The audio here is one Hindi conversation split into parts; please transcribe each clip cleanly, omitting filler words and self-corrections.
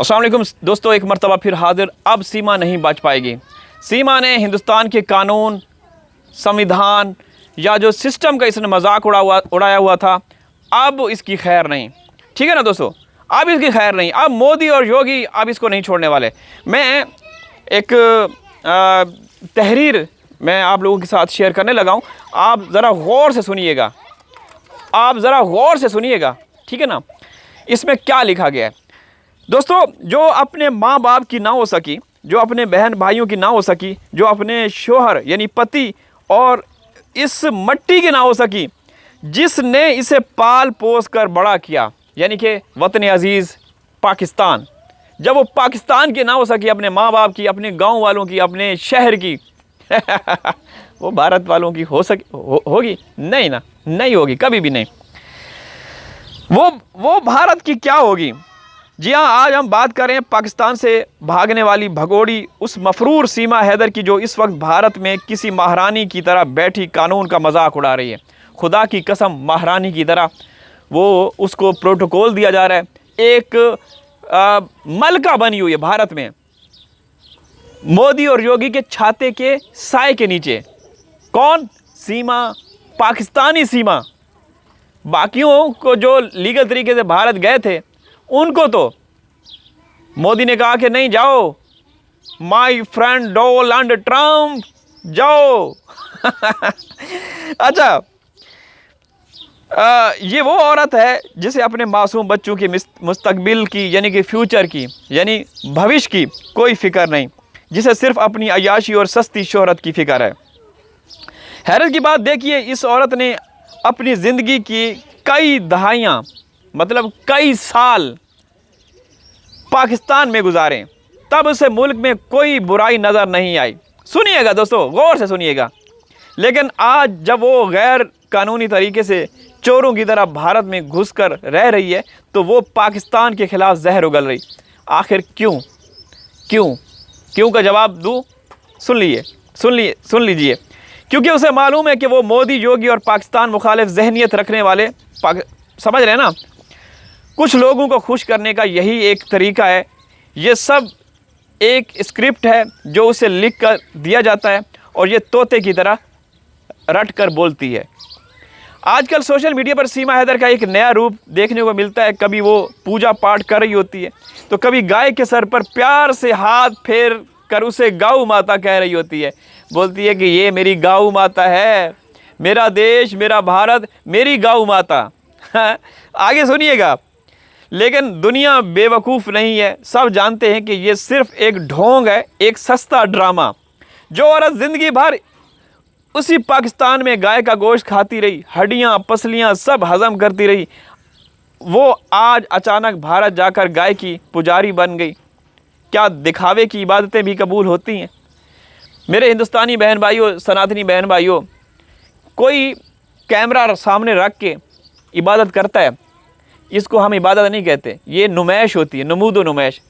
अस्सलाम वालेकुम दोस्तों, एक मरतबा फिर हाजिर। अब सीमा नहीं बच पाएगी। सीमा ने हिंदुस्तान के कानून, संविधान या जो सिस्टम का इसने मजाक उड़ाया हुआ था, अब इसकी खैर नहीं। ठीक है ना दोस्तों, अब इसकी खैर नहीं। अब मोदी और योगी अब इसको नहीं छोड़ने वाले। मैं एक तहरीर मैं आप लोगों के साथ शेयर करने लगा हूँ। आप ज़रा गौर से सुनिएगा, आप ज़रा गौर से सुनिएगा, ठीक है ना। इसमें क्या लिखा गया है दोस्तों? जो अपने माँ बाप की ना हो सकी, जो अपने बहन भाइयों की ना हो सकी, जो अपने शोहर यानी पति और इस मट्टी की ना हो सकी, जिसने इसे पाल पोस कर बड़ा किया, यानी कि वतन अजीज़ पाकिस्तान, जब वो पाकिस्तान की ना हो सकी, अपने माँ बाप की, अपने गांव वालों की, अपने शहर की वो भारत वालों की होगी? नहीं ना, नहीं होगी, कभी भी नहीं। वो भारत की क्या होगी? जी हाँ, आज हम बात करें पाकिस्तान से भागने वाली भगोड़ी उस मफरूर सीमा हैदर की, जो इस वक्त भारत में किसी महारानी की तरह बैठी कानून का मजाक उड़ा रही है। खुदा की कसम, महारानी की तरह वो उसको प्रोटोकॉल दिया जा रहा है। एक मलका बनी हुई है भारत में, मोदी और योगी के छाते के साए के नीचे। कौन? सीमा, पाकिस्तानी सीमा। बाकियों को जो लीगल तरीके से भारत गए थे, उनको तो मोदी ने कहा कि नहीं जाओ, माय फ्रेंड डोनाल्ड ट्रम्प, जाओ। अच्छा, ये वो औरत है जिसे अपने मासूम बच्चों की मुस्तकबिल की, यानी कि फ्यूचर की, यानी भविष्य की कोई फिक्र नहीं, जिसे सिर्फ अपनी अय्याशी और सस्ती शोहरत की फिक्र है। हैरत की बात देखिए, इस औरत ने अपनी ज़िंदगी की कई दहाइयाँ, मतलब कई साल पाकिस्तान में गुजारे, तब उसे मुल्क में कोई बुराई नज़र नहीं आई। सुनिएगा दोस्तों, गौर से सुनिएगा। लेकिन आज जब वो गैर कानूनी तरीके से चोरों की तरह भारत में घुसकर रह रही है, तो वो पाकिस्तान के ख़िलाफ़ जहर उगल रही। आखिर क्यों? क्यों क्यों का जवाब दूँ? सुन लीजिए। क्योंकि उसे मालूम है कि वो मोदी, योगी और पाकिस्तान मुखालिफ जहनीत रखने वाले, समझ रहे हैं ना, कुछ लोगों को खुश करने का यही एक तरीका है। ये सब एक स्क्रिप्ट है जो उसे लिख कर दिया जाता है और ये तोते की तरह रट कर बोलती है। आजकल सोशल मीडिया पर सीमा हैदर का एक नया रूप देखने को मिलता है। कभी वो पूजा पाठ कर रही होती है, तो कभी गाय के सर पर प्यार से हाथ फेर कर उसे गौ माता कह रही होती है। बोलती है कि ये मेरी गौ माता है, मेरा देश, मेरा भारत, मेरी गौ माता। आगे सुनिएगा। लेकिन दुनिया बेवकूफ़ नहीं है, सब जानते हैं कि ये सिर्फ एक ढोंग है, एक सस्ता ड्रामा। जो औरत ज़िंदगी भर उसी पाकिस्तान में गाय का गोश्त खाती रही, हड्डियाँ पसलियाँ सब हज़म करती रही, वो आज अचानक भारत जाकर गाय की पुजारी बन गई। क्या दिखावे की इबादतें भी कबूल होती हैं? मेरे हिंदुस्तानी बहन भाइयों, सनातनी बहन भाइयों, कोई कैमरा सामने रख के इबादत करता है, इसको हम इबादत नहीं कहते, ये नुमाइश होती है, नमूदो नुमाइश।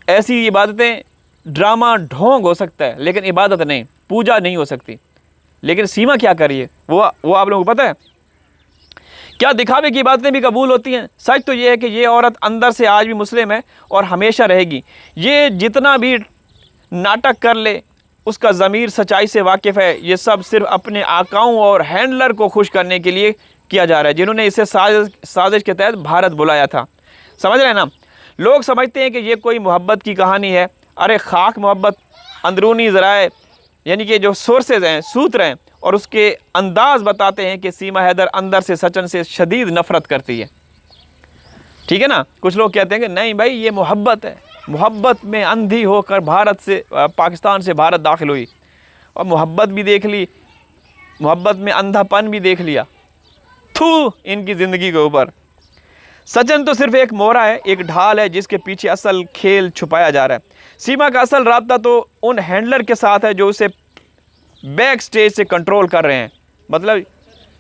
ऐसी इबादतें, ड्रामा, ढोंग हो सकता है, लेकिन इबादत नहीं, पूजा नहीं हो सकती। लेकिन सीमा क्या करिए, वो आप लोगों को पता है? क्या दिखावे की इबादतें भी कबूल होती हैं? सच तो ये है कि ये औरत अंदर से आज भी मुस्लिम है और हमेशा रहेगी। ये जितना भी नाटक कर ले, उसका ज़मीर सच्चाई से वाकिफ़ है। ये सब सिर्फ अपने आकाओं और हैंडलर को खुश करने के लिए किया जा रहा है, जिन्होंने इसे साजिश के तहत भारत बुलाया था। समझ रहे हैं ना? लोग समझते हैं कि ये कोई मोहब्बत की कहानी है। अरे खाक मोहब्बत, अंदरूनी ज़राए यानी कि जो सोर्सेज हैं, सूत्र हैं, और उसके अंदाज़ बताते हैं कि सीमा हैदर अंदर से सचन से शदीद नफ़रत करती है। ठीक है ना? कुछ लोग कहते हैं कि नहीं भाई, ये मोहब्बत है, मोहब्बत में अंधी होकर भारत से, पाकिस्तान से भारत दाखिल हुई और मोहब्बत भी देख ली, मोहब्बत में अंधापन भी देख लिया। थू इनकी ज़िंदगी के ऊपर। सचिन तो सिर्फ एक मोहरा है, एक ढाल है, जिसके पीछे असल खेल छुपाया जा रहा है। सीमा का असल राब्ता तो उन हैंडलर के साथ है जो उसे बैक स्टेज से कंट्रोल कर रहे हैं। मतलब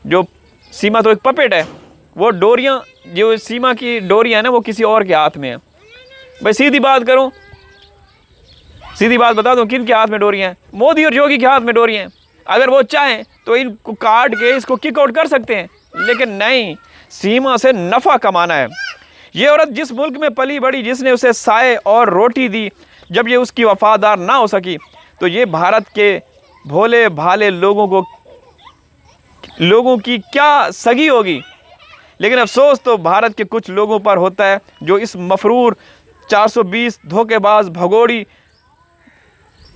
जो सीमा तो एक पपेट है, वो डोरियाँ, जो सीमा की डोरियाँ हैं ना, वो किसी और के हाथ में है। भाई सीधी बात करूँ, सीधी बात बता दूँ, किन के हाथ में डोरियाँ हैं? मोदी और योगी के हाथ में डोरियाँ हैं। अगर वो चाहें तो इनको काट के इसको किक आउट कर सकते हैं, लेकिन नहीं, सीमा से नफ़ा कमाना है। ये औरत जिस मुल्क में पली बड़ी, जिसने उसे साए और रोटी दी, जब ये उसकी वफादार ना हो सकी तो ये भारत के भोले भाले लोगों की क्या सगी होगी। लेकिन अफसोस तो भारत के कुछ लोगों पर होता है जो इस मफरूर 420 धोखेबाज भगोड़ी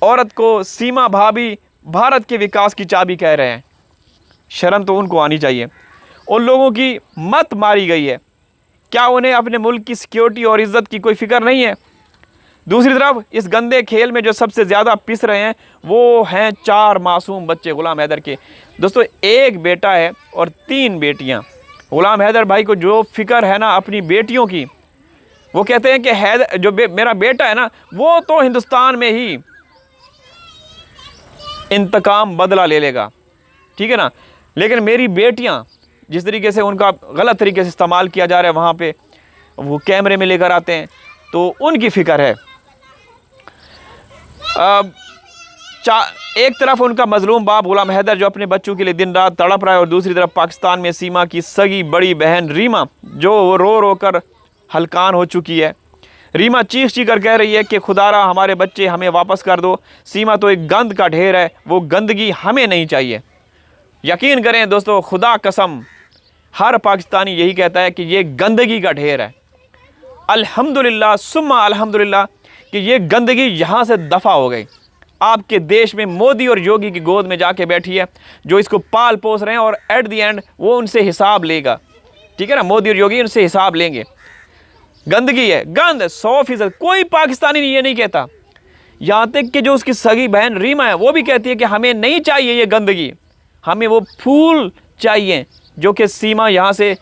औरत को सीमा भाभी भारत के विकास की चाबी कह रहे हैं। शर्म तो उनको आनी चाहिए। उन लोगों की मत मारी गई है, क्या उन्हें अपने मुल्क की सिक्योरिटी और इज़्ज़त की कोई फ़िक्र नहीं है। दूसरी तरफ इस गंदे खेल में जो सबसे ज़्यादा पिस रहे हैं वो हैं 4 मासूम बच्चे गुलाम हैदर के। दोस्तों, एक बेटा है और 3 बेटियां। गुलाम हैदर भाई को जो फ़िक्र है ना अपनी बेटियों की, वो कहते हैं कि मेरा बेटा है ना, वो तो हिंदुस्तान में ही इंतकाम बदला ले लेगा, ठीक है ना, लेकिन मेरी बेटियां, जिस तरीके से उनका गलत तरीके से इस्तेमाल किया जा रहा है, वहाँ पे वो कैमरे में लेकर आते हैं, तो उनकी फ़िक्र है। एक तरफ उनका मजलूम बाप गुलाम हैदर जो अपने बच्चों के लिए दिन रात तड़प रहा है, और दूसरी तरफ पाकिस्तान में सीमा की सगी बड़ी बहन रीमा जो रो रो कर हलकान हो चुकी है। रीमा चीख कर कह रही है कि खुदारा हमारे बच्चे हमें वापस कर दो, सीमा तो एक गंद का ढेर है, वो गंदगी हमें नहीं चाहिए। यकीन करें दोस्तों, खुदा कसम हर पाकिस्तानी यही कहता है कि ये गंदगी का ढेर है। अल्हम्दुलिल्लाह सुम्मा अल्हम्दुलिल्लाह कि ये गंदगी यहाँ से दफ़ा हो गई। आपके देश में मोदी और योगी की गोद में जाके बैठी है जो इसको पाल पोस रहे हैं, और एट द एंड वो उनसे हिसाब लेगा, ठीक है ना। मोदी और योगी उनसे हिसाब लेंगे। गंदगी है, गंद 100%। कोई पाकिस्तानी ये नहीं कहता, यहाँ तक कि जो उसकी सगी बहन रीमा है वो भी कहती है कि हमें नहीं चाहिए ये गंदगी, हमें वो फूल चाहिए जो कि सीमा यहाँ से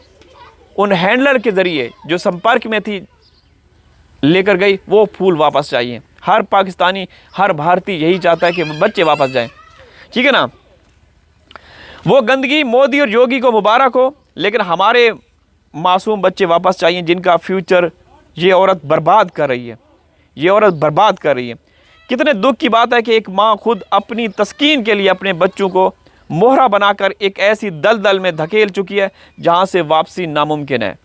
उन हैंडलर के ज़रिए जो संपर्क में थी लेकर गई, वो फूल वापस चाहिए। हर पाकिस्तानी, हर भारतीय यही चाहता है कि बच्चे वापस जाएं, ठीक है ना। वो गंदगी मोदी और योगी को मुबारक हो, लेकिन हमारे मासूम बच्चे वापस चाहिए जिनका फ्यूचर ये औरत बर्बाद कर रही है। ये औरत बर्बाद कर रही है। कितने दुख की बात है कि एक माँ खुद अपनी तस्कीन के लिए अपने बच्चों को मोहरा बनाकर एक ऐसी दलदल में धकेल चुकी है जहाँ से वापसी नामुमकिन है।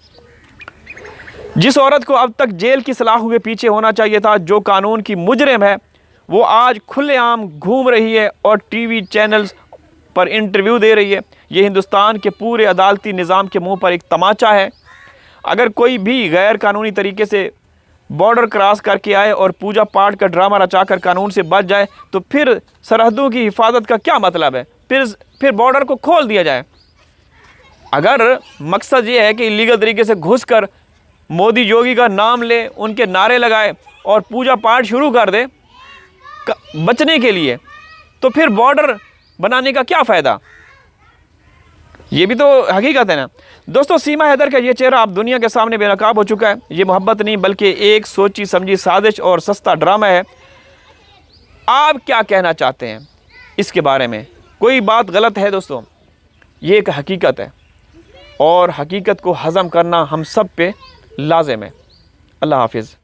जिस औरत को अब तक जेल की सलाखों के पीछे होना चाहिए था, जो कानून की मुजरिम है, वो आज खुलेआम घूम रही है और टीवी चैनल्स पर इंटरव्यू दे रही है। ये हिंदुस्तान के पूरे अदालती निज़ाम के मुंह पर एक तमाचा है। अगर कोई भी गैर कानूनी तरीके से बॉर्डर क्रॉस करके आए और पूजा पाठ का ड्रामा रचाकर कानून से बच जाए तो फिर सरहदों की हिफाजत का क्या मतलब है। फिर बॉर्डर को खोल दिया जाए। अगर मकसद ये है कि इलीगल तरीके से घुस कर मोदी योगी का नाम ले, उनके नारे लगाए और पूजा पाठ शुरू कर दे बचने के लिए, तो फिर बॉर्डर बनाने का क्या फ़ायदा। ये भी तो हकीकत है ना। दोस्तों, सीमा हैदर का ये चेहरा अब दुनिया के सामने बेनकाब हो चुका है। ये मोहब्बत नहीं बल्कि एक सोची समझी साजिश और सस्ता ड्रामा है। आप क्या कहना चाहते हैं इसके बारे में? कोई बात गलत है दोस्तों? ये एक हकीकत है और हकीकत को हज़म करना हम सब पे लाज़िम है। अल्लाह हाफिज़।